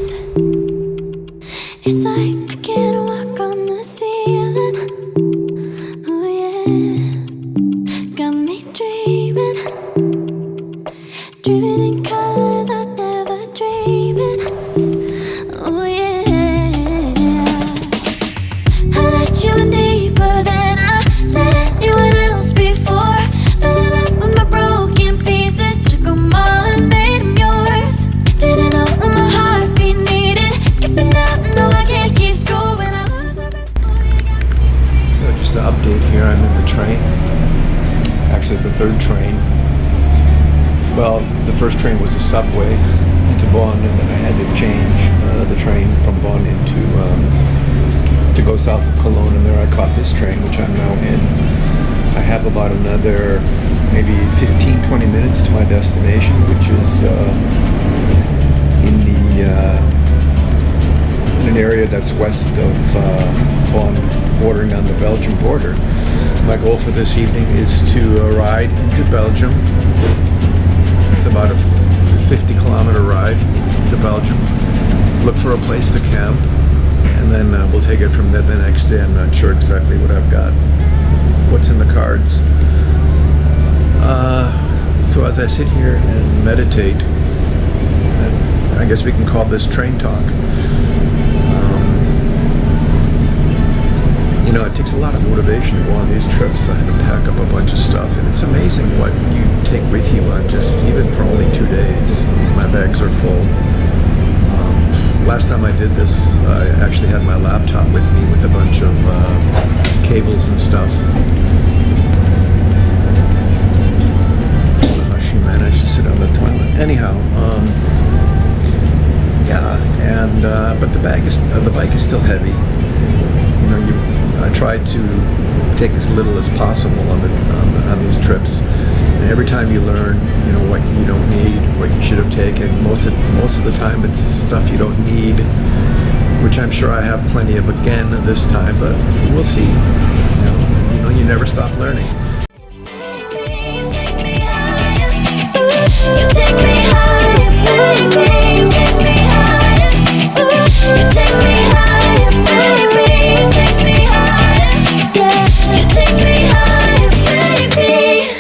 stars. It's like I can't walk on the ceiling. Oh yeah, got me dreaming, dreaming in colors I never dreamed. Oh yeah, I let you in deeper than I let anyone else before. Fell in love with my broken pieces, took them all and made them yours. Didn't know what my heartbeat needed, skipping out, no I can't keep score when I lose my breath. So just to update here, I'm in the train, actually the third train. Well, the first train was a subway into Bonn, and then I had to change the train from Bonn into to go south of Cologne, and there I caught this train, which I'm now in. I have about another maybe 15-20 minutes to my destination, which is in an area that's west of Bonn, bordering on the Belgian border. My goal for this evening is to ride into Belgium. It's about a 50-kilometer ride to Belgium. Look for a place to camp, and then we'll take it from there the next day. I'm not sure exactly what I've got, what's in the cards. So as I sit here and meditate, I guess we can call this train talk. You know, it takes a lot of motivation to go on these trips. I had to pack up a bunch of stuff, and it's amazing what you take with you on just even for only 2 days. My bags are full. Last time I did this, I actually had my laptop with me with a bunch of cables and stuff. I don't know how she managed to sit on the toilet. Anyhow, yeah, and but the bike is still heavy. You know, I try to take as little as possible on these trips. And every time you learn, you know, what you don't need, what you should have taken. Most of the time, it's stuff you don't need, which I'm sure I have plenty of again this time. But we'll see. You know, you never stop learning. You take me higher, baby. You take me higher. You take me higher, baby. You take me higher. Yeah, you take me higher, baby.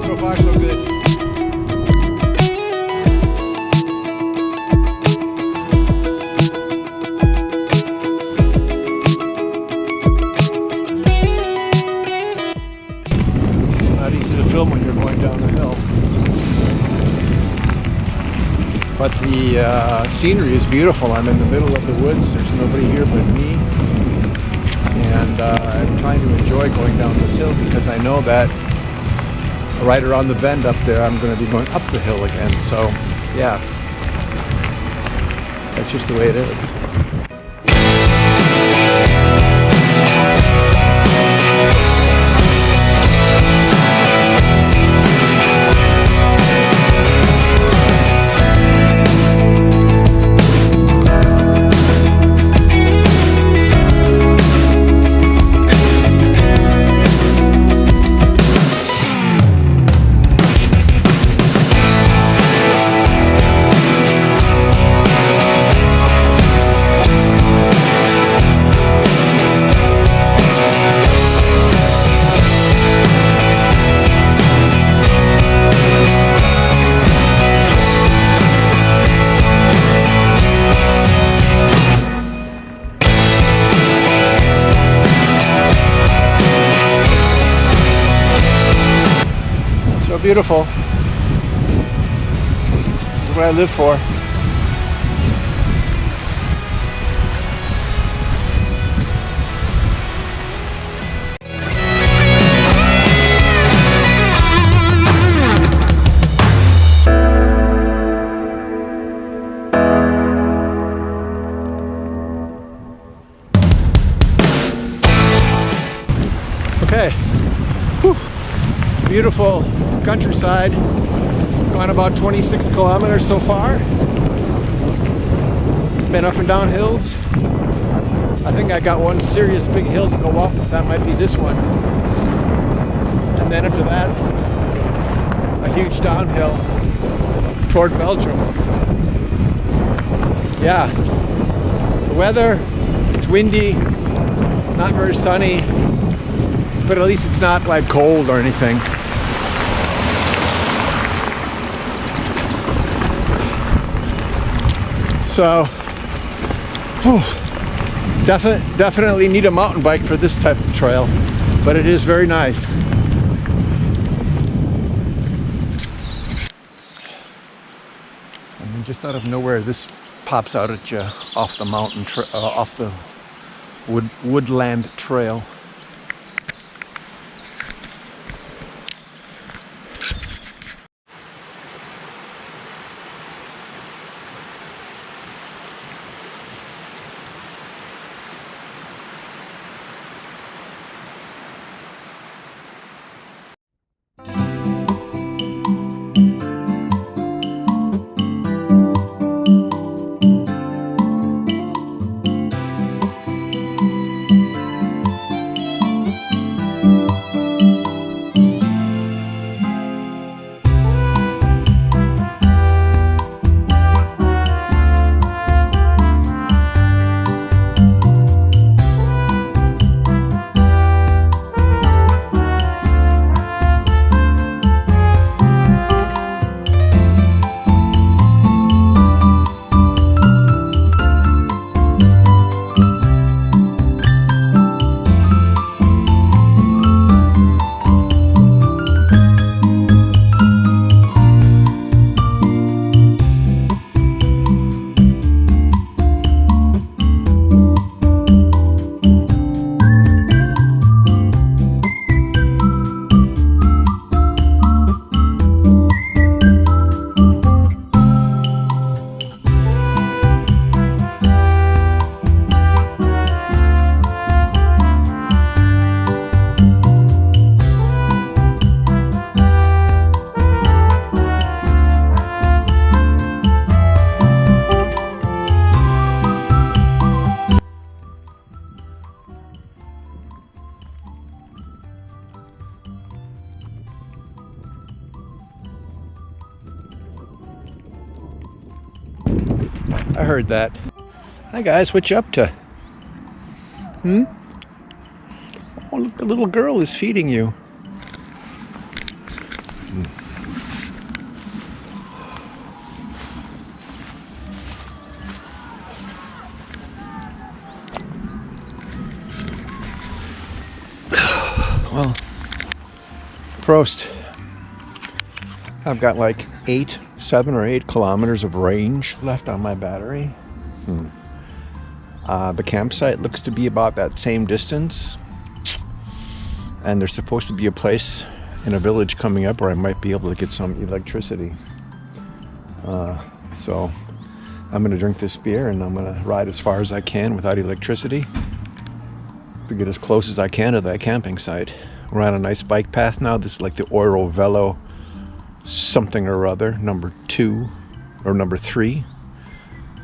So far, so good. It's not easy to film when you're going down the hill. But the scenery is beautiful. I'm in the middle of the woods. There's nobody here but me. And I'm trying to enjoy going down this hill because I know that right around the bend up there, I'm going to be going up the hill again. So, yeah, that's just the way it is. So beautiful. This is what I live for. Okay. Whew. Beautiful countryside. Gone about 26 kilometers so far. Been up and down hills. I think I got one serious big hill to go up. That might be this one. And then after that, a huge downhill toward Belgium. Yeah, the weather, it's windy, not very sunny, but at least it's not like cold or anything. So, definitely need a mountain bike for this type of trail, but it is very nice. And just out of nowhere, this pops out at you off the mountain, off the woodland trail. I heard that. Hi guys, what you up to? Oh, look, the little girl is feeding you. Well, Prost. I've got like 7 or 8 kilometers of range left on my battery. The campsite looks to be about that same distance, and there's supposed to be a place in a village coming up where I might be able to get some electricity. So I'm gonna drink this beer and I'm gonna ride as far as I can without electricity to get as close as I can to that camping site. We're on a nice bike path now. This is like the Oro Velo something or other, number 2 or number 3,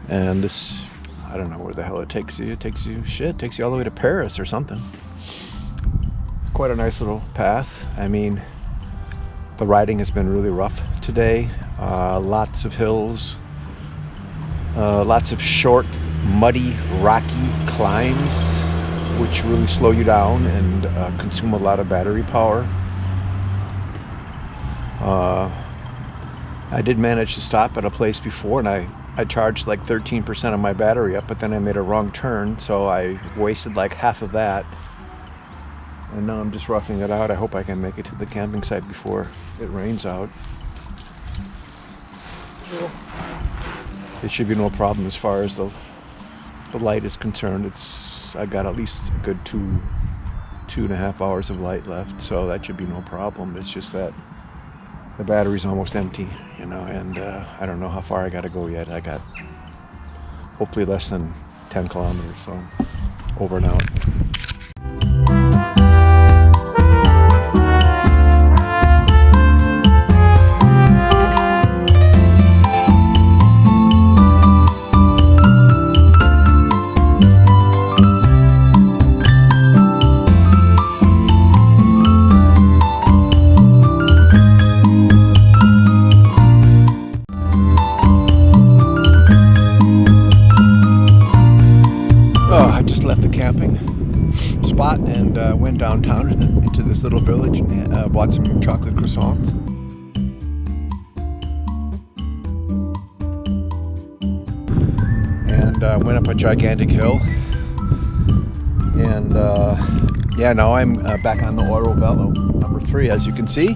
and this, I don't know where the hell it takes you. It takes you all the way to Paris or something. It's quite a nice little path. I mean, the riding has been really rough today. Lots of hills, lots of short, muddy, rocky climbs, which really slow you down and consume a lot of battery power. I did manage to stop at a place before, and I charged like 13% of my battery up, but then I made a wrong turn, so I wasted like half of that. And now I'm just roughing it out. I hope I can make it to the camping site before it rains out. It should be no problem as far as the light is concerned. I've got at least a good 2.5 hours of light left, so that should be no problem. It's just that the battery's almost empty, and I don't know how far I got to go yet. I got hopefully less than 10 kilometers, so over and out. left the camping spot and went downtown into this little village and bought some chocolate croissants. And went up a gigantic hill. And yeah, now I'm back on the Eurovelo number 3. As you can see,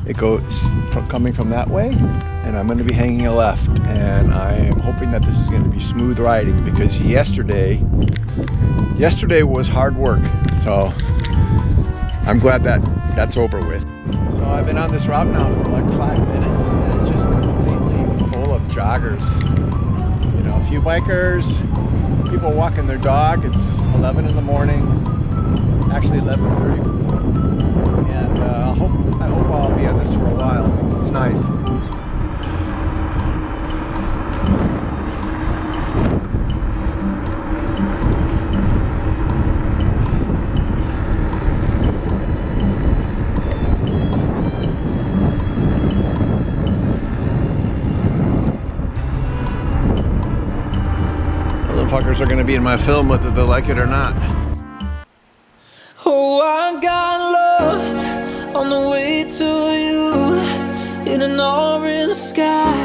it goes coming from that way, and I'm going to be hanging a left. And I am hoping that this is going to be smooth riding, because yesterday was hard work. So I'm glad that that's over with. So I've been on this route now for like 5 minutes, and it's just completely full of joggers. You know, a few bikers, people walking their dog. It's 11 in the morning, actually 11:30. And I hope I'll be on this for a while. It's nice. Fuckers are going to be in my film whether they like it or not. Oh, I got lost on the way to you in an orange sky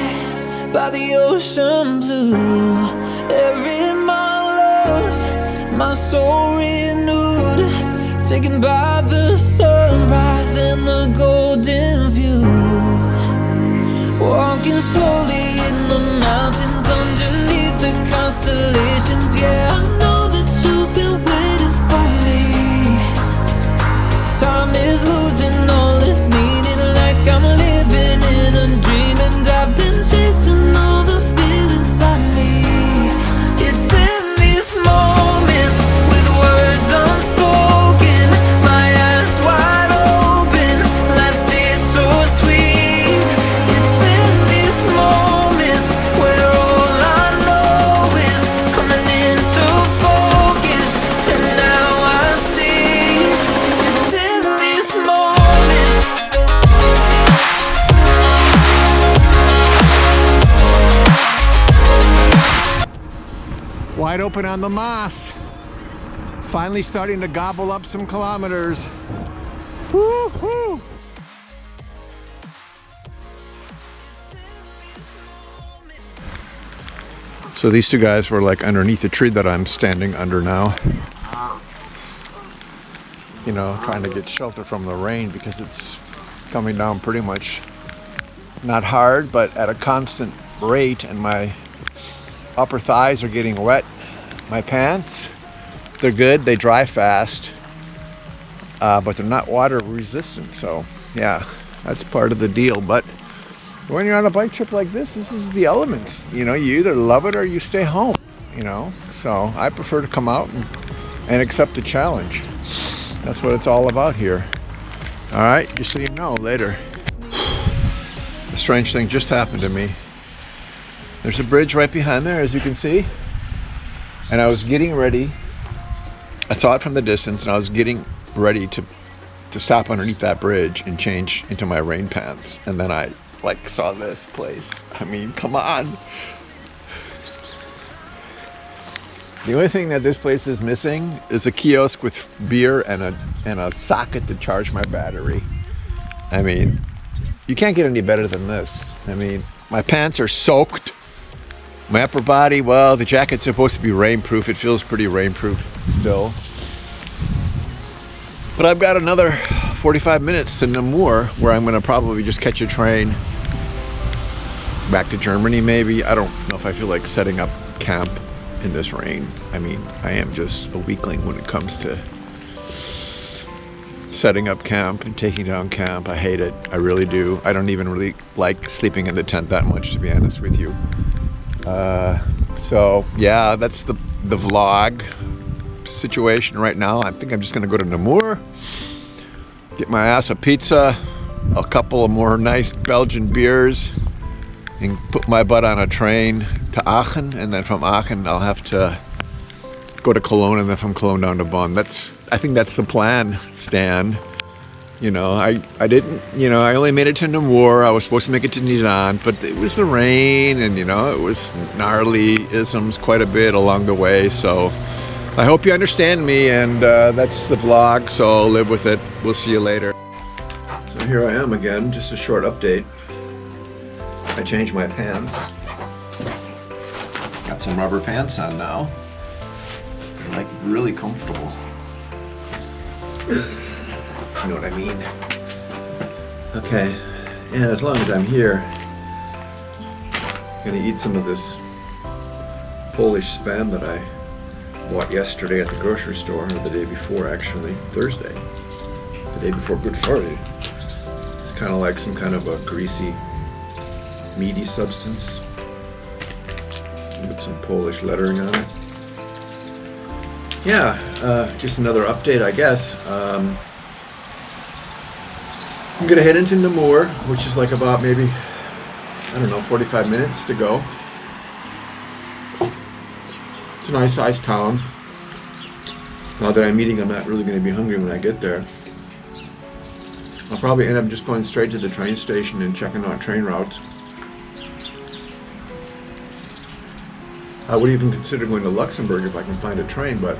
by the ocean blue. Every mile lost, my soul renewed, taken by the sunrise and the golden view. Walking slowly in the mountains underneath the constellations. Yeah, I know that you've been waiting for me. Time is losing all its meaning, like I'm living in a dream, and I've been chasing all the feelings I need. It's in these moments with words unspoken, my eyes wide open, life tastes so sweet. It's in these moments where all I know is coming into focus, and now I see. It's in these moments. Wide open on the moss. Finally starting to gobble up some kilometers. Woo-hoo! So these two guys were like underneath the tree that I'm standing under now. You know, trying to get shelter from the rain because it's coming down pretty much not hard, but at a constant rate, and my upper thighs are getting wet. My pants, they're good, they dry fast, but they're not water resistant. So yeah, that's part of the deal. But when you're on a bike trip like this is the elements. You know, you either love it or you stay home, you know. So I prefer to come out and accept the challenge. That's what it's all about here. All right, just so you know, later. A strange thing just happened to me. There's a bridge right behind there, as you can see. And I was getting ready. I saw it from the distance, and I was getting ready to stop underneath that bridge and change into my rain pants. And then I like saw this place. I mean, come on. The only thing that this place is missing is a kiosk with beer and a socket to charge my battery. I mean, you can't get any better than this. I mean, my pants are soaked. My upper body, well, the jacket's supposed to be rainproof. It feels pretty rainproof still. But I've got another 45 minutes to Namur, where I'm going to probably just catch a train back to Germany maybe. I don't know if I feel like setting up camp in this rain. I mean, I am just a weakling when it comes to setting up camp and taking down camp. I hate it. I really do. I don't even really like sleeping in the tent that much, to be honest with you. So yeah, that's the vlog situation right now. I think I'm just gonna go to Namur, get my ass a pizza, a couple of more nice Belgian beers, and put my butt on a train to Aachen, and then from Aachen I'll have to go to Cologne, and then from Cologne down to Bonn. I think that's the plan, Stan. You know, I didn't, you know, I only made it to Namur. I was supposed to make it to Nidan, but it was the rain, and, you know, it was gnarly isms quite a bit along the way. So I hope you understand me, and that's the vlog, so live with it. We'll see you later. So here I am again, just a short update. I changed my pants. Got some rubber pants on now. They're like really comfortable. You know what I mean? Okay, and as long as I'm here, I'm gonna eat some of this Polish spam that I bought yesterday at the grocery store, or the day before actually, Thursday. The day before Good Friday. It's kind of like some kind of a greasy, meaty substance with some Polish lettering on it. Yeah, just another update, I guess. I'm gonna head into Namur, which is like about maybe, I don't know, 45 minutes to go. It's a nice sized town. Now that I'm eating, I'm not really going to be hungry when I get there. I'll probably end up just going straight to the train station and checking out train routes. I would even consider going to Luxembourg if I can find a train, but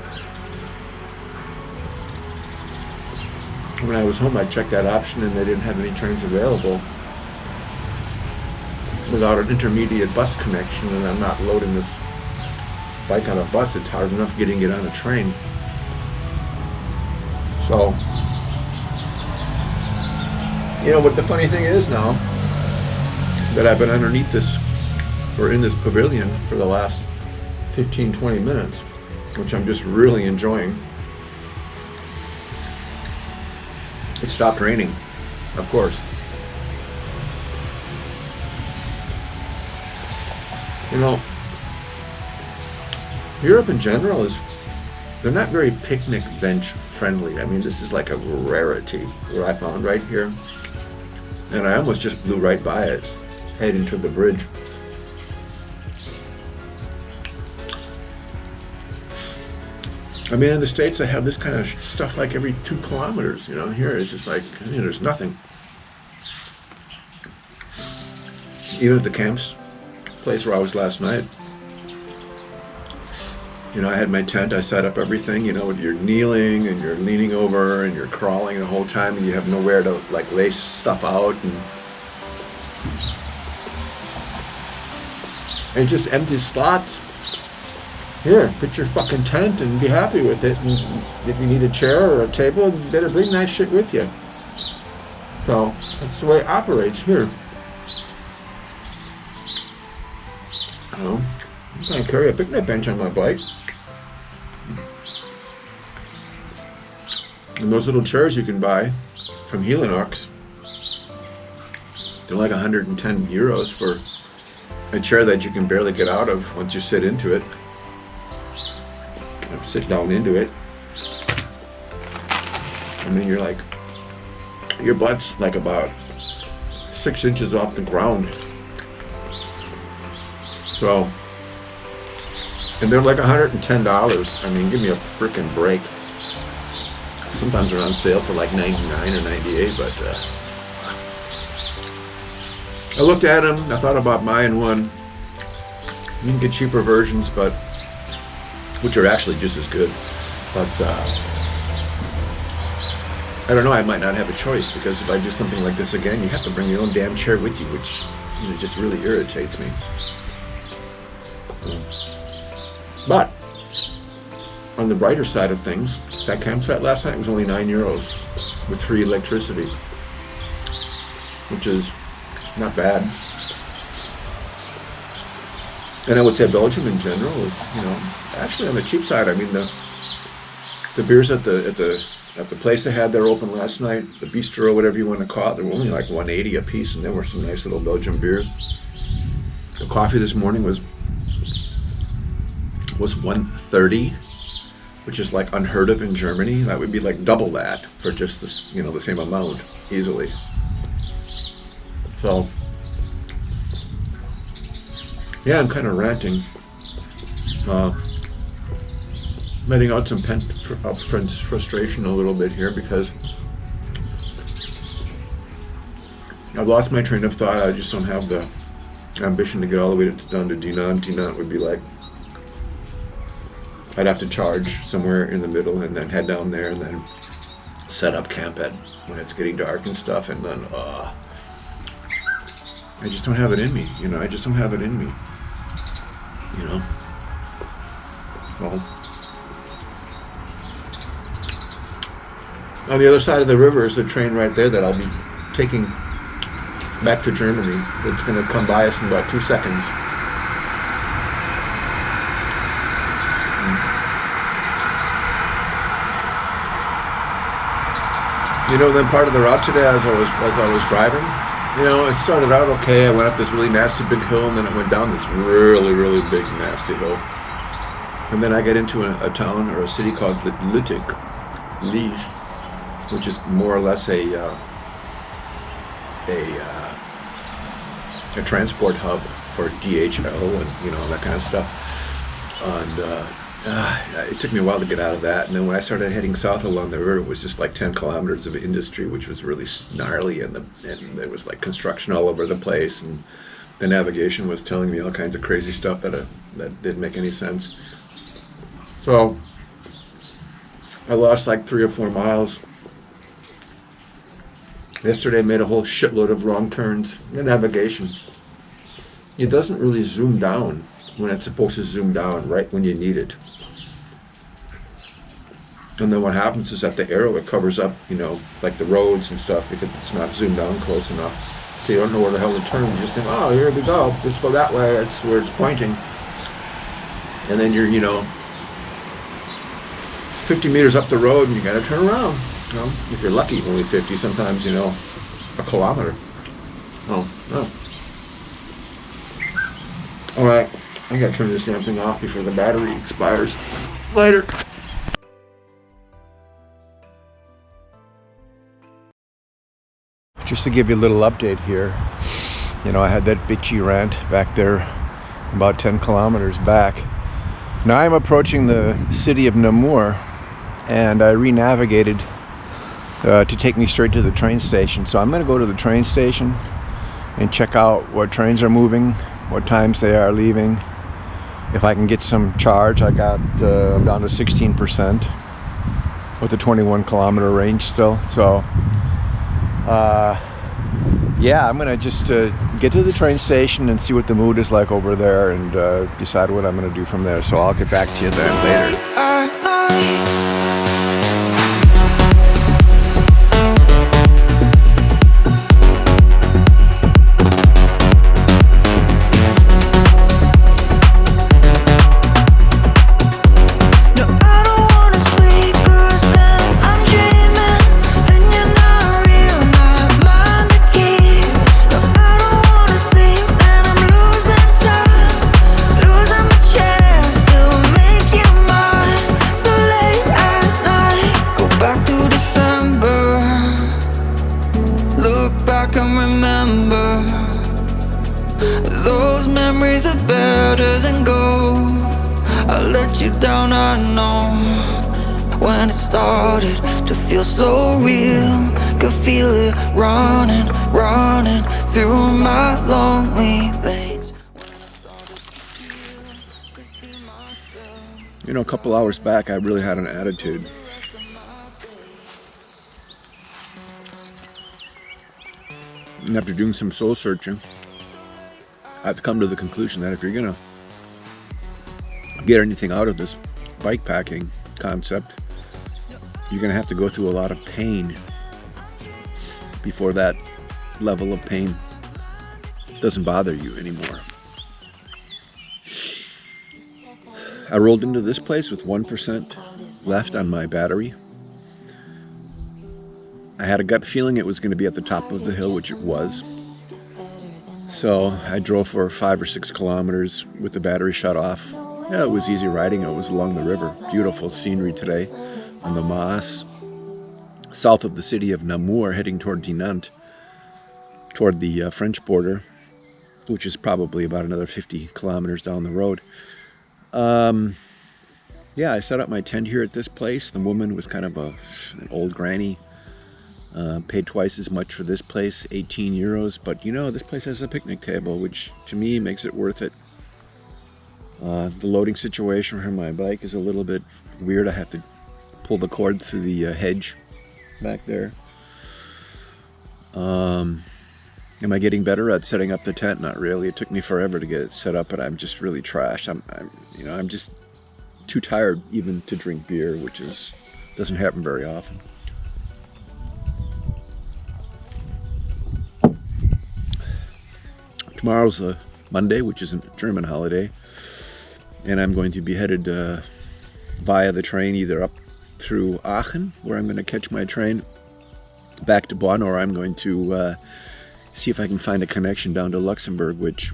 when I was home I checked that option and they didn't have any trains available without an intermediate bus connection, and I'm not loading this bike on a bus. It's hard enough getting it on a train. So, you know what the funny thing is now, that I've been underneath this, or in this pavilion for the last 15-20 minutes, which I'm just really enjoying. It stopped raining, of course. You know, Europe in general they're not very picnic bench friendly. I mean, this is like a rarity where I found right here. And I almost just blew right by it, heading to the bridge. I mean, in the States, they have this kind of stuff like every 2 kilometers, you know. Here it's just like, you know, there's nothing. Even at the camps place where I was last night, you know, I had my tent, I set up everything, you know, you're kneeling and you're leaning over and you're crawling the whole time and you have nowhere to like lay stuff out, and just empty slots. Here, put your fucking tent and be happy with it, and if you need a chair or a table, you better bring that shit with you. So, that's the way it operates here. I don't know, I'm gonna carry a picnic bench on my bike. And those little chairs you can buy from Helinox, they're like 110 euros for a chair that you can barely get out of once you sit into it. Sit down into it. I mean, you're like, your butt's like about 6 inches off the ground. So, and they're like $110. I mean, give me a freaking break. Sometimes they're on sale for like 99 or 98, but I looked at them, I thought about buying one. You can get cheaper versions, but which are actually just as good. But I don't know, I might not have a choice, because if I do something like this again, you have to bring your own damn chair with you, which, you know, just really irritates me. But on the brighter side of things, that campsite last night was only 9 euros with free electricity, which is not bad. And I would say Belgium in general is, you know, actually on the cheap side. I mean, the beers at the place they had there open last night, the bistro, whatever you want to call it, they were only like 180 a piece, and there were some nice little Belgian beers. The coffee this morning was 130, which is like unheard of in Germany. That would be like double that for just this, you know, the same amount easily. So yeah, I'm kind of ranting, letting out some pent-up frustration a little bit here, because I've lost my train of thought. I just don't have the ambition to get all the way down to Dinant. Dinant would be like I'd have to charge somewhere in the middle and then head down there and then set up camp at when it's getting dark and stuff, and then I just don't have it in me, you know. I just don't have it in me, you know. Well, on the other side of the river is the train right there that I'll be taking back to Germany. It's going to come by us in about 2 seconds. You know, then part of the route today, as I was driving, you know, it started out okay. I went up this really nasty big hill, and then it went down this really, really big nasty hill. And then I get into a town or a city called Liege, which is more or less a transport hub for DHL and, you know, that kind of stuff. And it took me a while to get out of that. And then when I started heading south along the river, it was just like 10 kilometers of industry, which was really gnarly, and there was like construction all over the place, and the navigation was telling me all kinds of crazy stuff that didn't make any sense. So I lost like 3 or 4 miles. Yesterday I made a whole shitload of wrong turns. The navigation, it doesn't really zoom down when it's supposed to zoom down right when you need it. And then what happens is that the arrow, it covers up, you know, like the roads and stuff, because it's not zoomed down close enough. So you don't know where the hell to turn. You just think, oh, here we go. Let's go that way. That's where it's pointing. And then you're, you know, 50 meters up the road, and you got to turn around. You know, if you're lucky, only 50. Sometimes, you know, a kilometer. Oh. All right, I got to turn this damn thing off before the battery expires. Later. Just to give you a little update here, you know, I had that bitchy rant back there about 10 kilometers back. Now I'm approaching the city of Namur, and I re-navigated to take me straight to the train station. So I'm going to go to the train station and check out what trains are moving, what times they are leaving, if I can get some charge. I'm down to 16% with a 21 kilometer range still. So yeah, I'm gonna just get to the train station and see what the mood is like over there, and decide what I'm gonna do from there. So I'll get back to you then later. Those memories are better than gold. I let you down, I know. When it started to feel so real, could feel it running through my lonely veins. You know, a couple hours back, I really had an attitude. And after doing some soul searching, I've come to the conclusion that if you're gonna get anything out of this bikepacking concept, you're gonna have to go through a lot of pain before that level of pain doesn't bother you anymore. I rolled into this place with 1% left on my battery. I had a gut feeling it was going to be at the top of the hill, which it was. So I drove for 5 or 6 kilometers with the battery shut off. Yeah, it was easy riding. It was along the river. Beautiful scenery today on the Maas, south of the city of Namur, heading toward Dinant, toward the French border, which is probably about another 50 kilometers down the road. Yeah, I set up my tent here at this place. The woman was kind of an old granny. Paid twice as much for this place, 18 euros. But you know, this place has a picnic table, which to me makes it worth it. The loading situation for my bike is a little bit weird. I have to pull the cord through the hedge back there. Am I getting better at setting up the tent? Not really. It took me forever to get it set up, but I'm just really trashed. I'm just too tired even to drink beer, which doesn't happen very often. Tomorrow's a Monday, which is a German holiday, and I'm going to be headed via the train either up through Aachen, where I'm going to catch my train back to Bonn, or I'm going to see if I can find a connection down to Luxembourg, which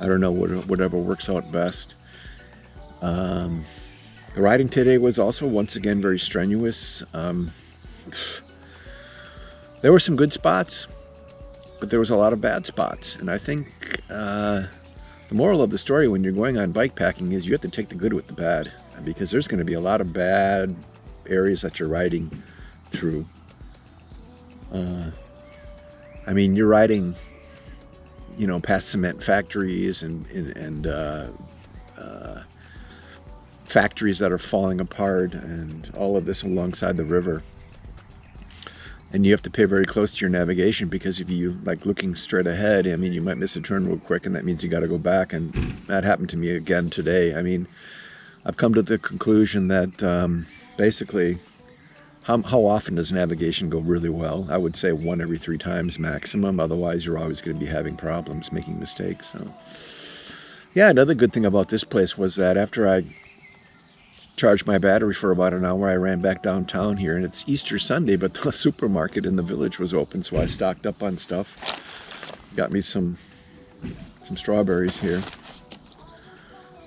I don't know, whatever works out best. The riding today was also once again very strenuous. There were some good spots, but there was a lot of bad spots, and I think the moral of the story when you're going on bikepacking is you have to take the good with the bad, because there's going to be a lot of bad areas that you're riding through. You're riding, past cement factories and factories that are falling apart, and all of this alongside the river. And you have to pay very close to your navigation, because if you looking straight ahead, you might miss a turn real quick, and that means you got to go back. And that happened to me again today. I've come to the conclusion that basically, how often does navigation go really well? I would say 1 every 3 times maximum. Otherwise, you're always going to be having problems, making mistakes. So, yeah, another good thing about this place was that after I charged my battery for about an hour, I ran back downtown here, and it's Easter Sunday, but the supermarket in the village was open, so I stocked up on stuff. Got me some strawberries here.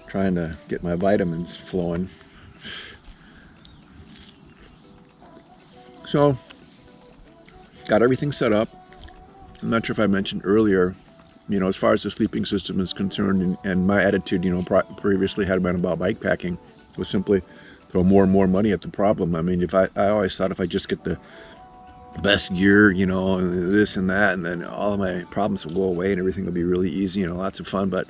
Trying to get my vitamins flowing. So, got everything set up. I'm not sure if I mentioned earlier, as far as the sleeping system is concerned, and my attitude, previously had been about bikepacking, was simply throw more and more money at the problem. I always thought if I just get the best gear, this and that, and then all of my problems will go away and everything will be really easy and lots of fun, but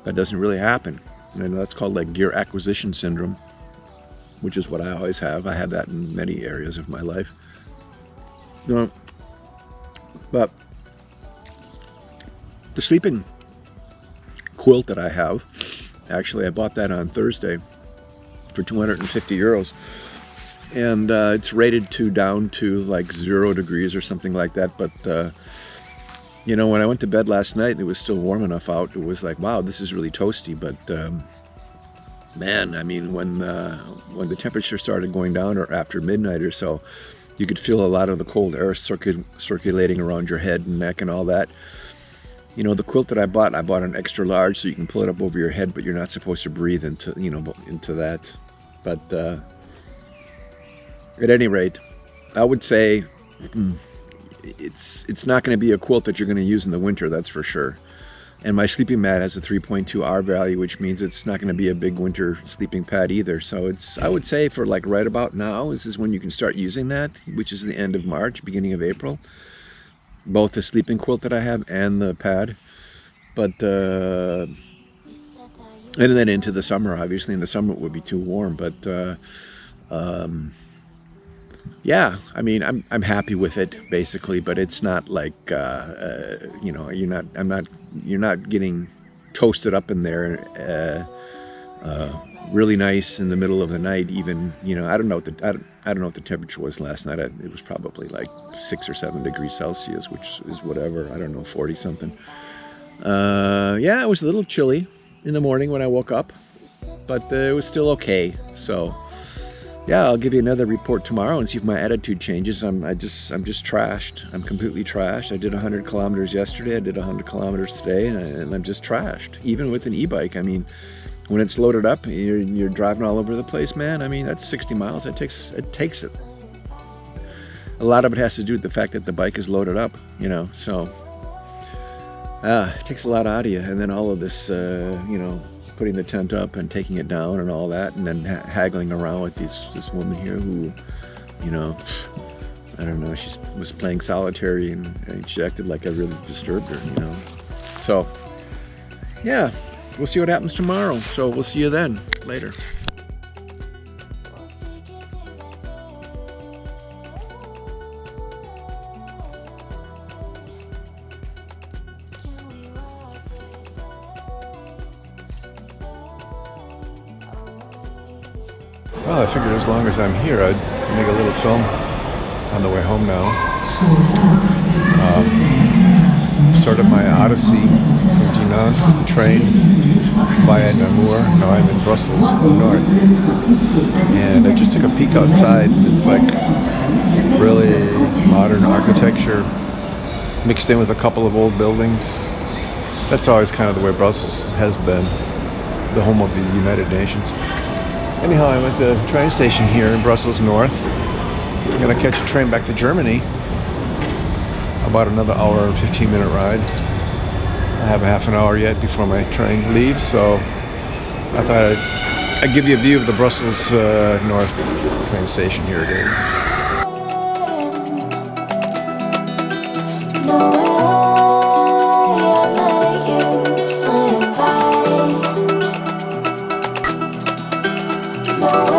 that doesn't really happen. And that's called gear acquisition syndrome, which is what I always have. I have that in many areas of my life. But the sleeping quilt that I have, actually I bought that on Thursday for 250 euros. And it's rated down to 0 degrees or something like that. But, when I went to bed last night, it was still warm enough out. It was wow, this is really toasty. But, man, when the temperature started going down, or after midnight or so, you could feel a lot of the cold air circulating around your head and neck and all that. The quilt that I bought an extra large, so you can pull it up over your head, but you're not supposed to breathe into that. But at any rate, I would say it's not going to be a quilt that you're going to use in the winter, that's for sure. And my sleeping mat has a 3.2 R value, which means it's not going to be a big winter sleeping pad either. So I would say for right about now, this is when you can start using that, which is the end of March, beginning of April. Both the sleeping quilt that I have and the pad. But, and then into the summer, obviously. In the summer it would be too warm, but, yeah, I'm happy with it basically, but it's not you're not getting toasted up in there, really nice in the middle of the night. Even I don't know what the temperature was last night. It was probably 6 or 7 degrees Celsius, which is whatever. I don't know, 40 something. Yeah, it was a little chilly in the morning when I woke up, but it was still okay. So. Yeah, I'll give you another report tomorrow and see if my attitude changes. I'm just trashed. I'm completely trashed. I did 100 kilometers yesterday. I did 100 kilometers today, and I'm just trashed. Even with an e-bike, when it's loaded up, you're driving all over the place, man. That's 60 miles. It takes it. A lot of it has to do with the fact that the bike is loaded up, So it takes a lot out of you, and then all of this, putting the tent up and taking it down and all that, and then haggling around with this woman here who, I don't know, she was playing solitary and she acted like I really disturbed her, So, yeah, we'll see what happens tomorrow. So we'll see you then. Later. Well, I figured as long as I'm here, I'd make a little film on the way home now. Started my odyssey from Dinan with the train via Namur. Now I'm in Brussels, north. And I just took a peek outside. It's like really modern architecture mixed in with a couple of old buildings. That's always kind of the way Brussels has been, the home of the United Nations. Anyhow, I'm at the train station here in Brussels North. I'm going to catch a train back to Germany. About another hour and 15-minute ride. I have a half an hour yet before my train leaves, so I thought I'd give you a view of the Brussels North train station. Here it is. No way I'd let you slip by. No way.